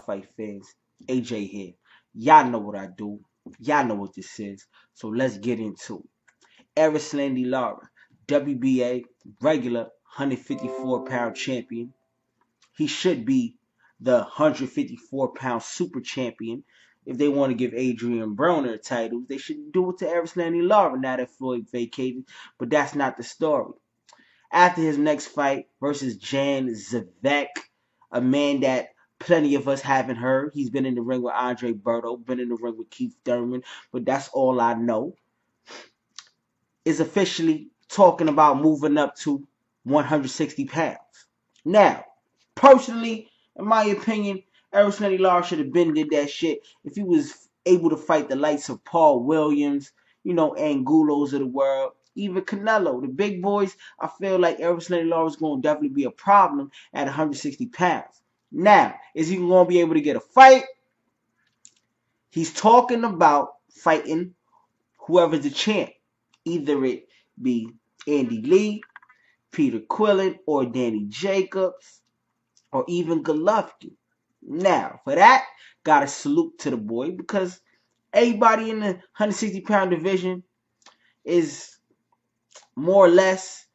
fight fans. AJ here. Y'all know what I do. Y'all know what this is. So let's get into it. Erislandy Lara, WBA regular 154-pound champion. He should be the 154-pound super champion. If they want to give Adrian Broner a title, they should do it to Erislandy Lara now that Floyd vacated. But that's not the story. After his next fight versus Jan Zavek, a man that plenty of us haven't heard. He's been in the ring with Andre Berto, been in the ring with Keith Thurman, but that's all I know. Is officially talking about moving up to 160 pounds. Now, personally, in my opinion, Erislandy Lara should have been did that shit if he was able to fight the likes of Paul Williams, Angulos of the world, even Canelo, the big boys. I feel like Erislandy Lara is going to definitely be a problem at 160 pounds. Now, is he going to be able to get a fight? He's talking about fighting whoever's the champ. Either it be Andy Lee, Peter Quillen, or Danny Jacobs, or even Golovkin. Now, for that, gotta salute to the boy because everybody in the 160-pound division is more or less,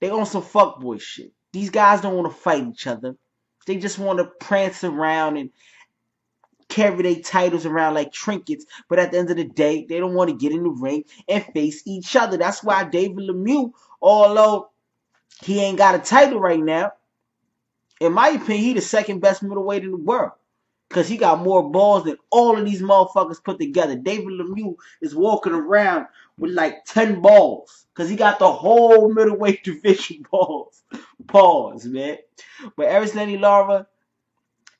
they on some fuckboy shit. These guys don't want to fight each other. They just want to prance around and carry their titles around like trinkets, but at the end of the day, they don't want to get in the ring and face each other. That's why David Lemieux, although he ain't got a title right now, in my opinion, he the second best middleweight in the world. Because he got more balls than all of these motherfuckers put together. David Lemieux is walking around with like 10 balls. Because he got the whole middleweight division balls. Pause, man. But Erislandy Lara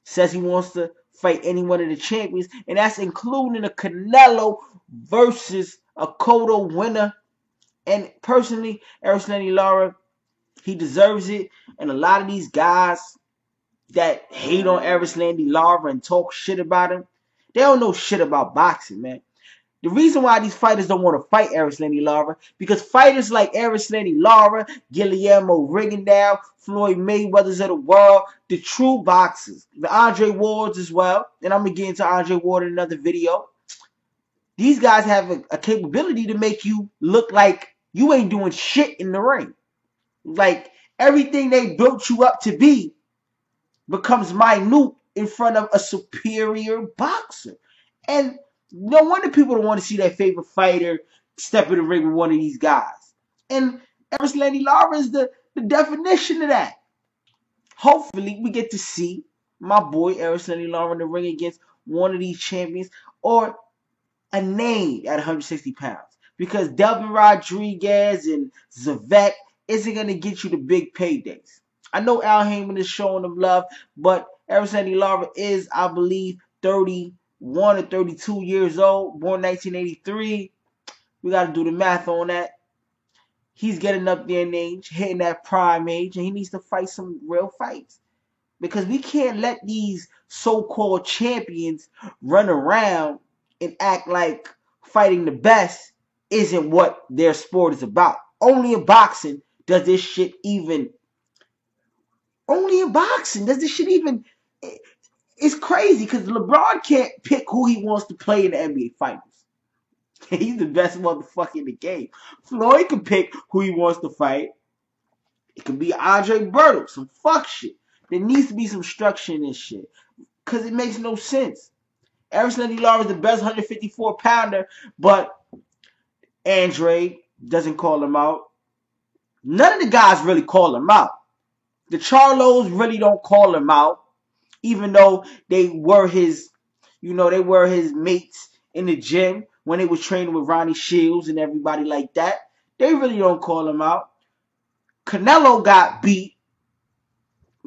says he wants to fight any one of the champions. And that's including a Canelo versus a Cotto winner. And personally, Erislandy Lara, he deserves it. And a lot of these guys that hate on Erislandy Lara and talk shit about him, they don't know shit about boxing, man. The reason why these fighters don't want to fight Erislandy Lara, because fighters like Erislandy Lara, Guillermo Rigondeaux, Floyd Mayweather's of the world, the true boxers, the Andre Wards as well, and I'm going to get into Andre Ward in another video. These guys have a capability to make you look like you ain't doing shit in the ring. Like, everything they built you up to be becomes minute in front of a superior boxer. And no wonder people don't want to see their favorite fighter step in the ring with one of these guys. And Erislandy Lara is the definition of that. Hopefully, we get to see my boy Erislandy Lara in the ring against one of these champions or a name at 160 pounds. Because Delvin Rodriguez and Zavek isn't going to get you the big paydays. I know Al Heyman is showing him love, but Erislandy Lara is, I believe, 31 or 32 years old, born 1983. We got to do the math on that. He's getting up there in age, hitting that prime age, and he needs to fight some real fights. Because we can't let these so-called champions run around and act like fighting the best isn't what their sport is about. Only in boxing does this shit even... Only in boxing does this shit even... It's crazy because LeBron can't pick who he wants to play in the NBA Finals. He's the best motherfucker in the game. Floyd can pick who he wants to fight. It could be Andre Berto, some fuck shit. There needs to be some structure in this shit because it makes no sense. Erislandy Lara is the best 154-pounder, but Andre doesn't call him out. None of the guys really call him out. The Charlos really don't call him out, even though they were his, they were his mates in the gym when they was training with Ronnie Shields and everybody like that. They really don't call him out. Canelo got beat.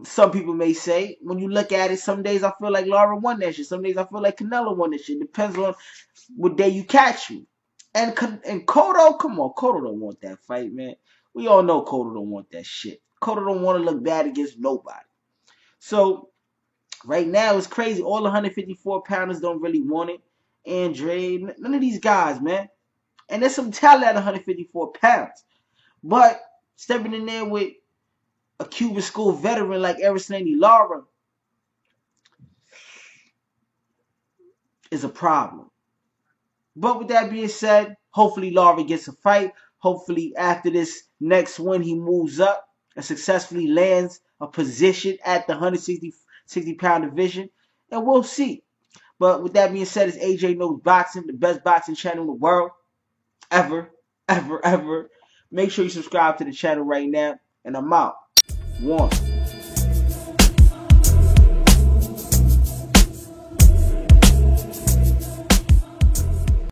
Some people may say, when you look at it, some days I feel like Lara won that shit. Some days I feel like Canelo won that shit. Depends on what day you catch me. And Cotto, come on, Cotto don't want that fight, man. We all know Cotto don't want that shit. Cotto don't want to look bad against nobody. So, right now, it's crazy. All the 154-pounders don't really want it. Andre, none of these guys, man. And there's some talent at 154 pounds. But stepping in there with a Cuban school veteran like Erislandy Lara, is a problem. But with that being said, hopefully Lara gets a fight. Hopefully after this next win, he moves up and successfully lands a position at the 160-pound division. And we'll see. But with that being said, it's AJ Knows Boxing, the best boxing channel in the world. Ever, ever, ever. Make sure you subscribe to the channel right now. And I'm out. One.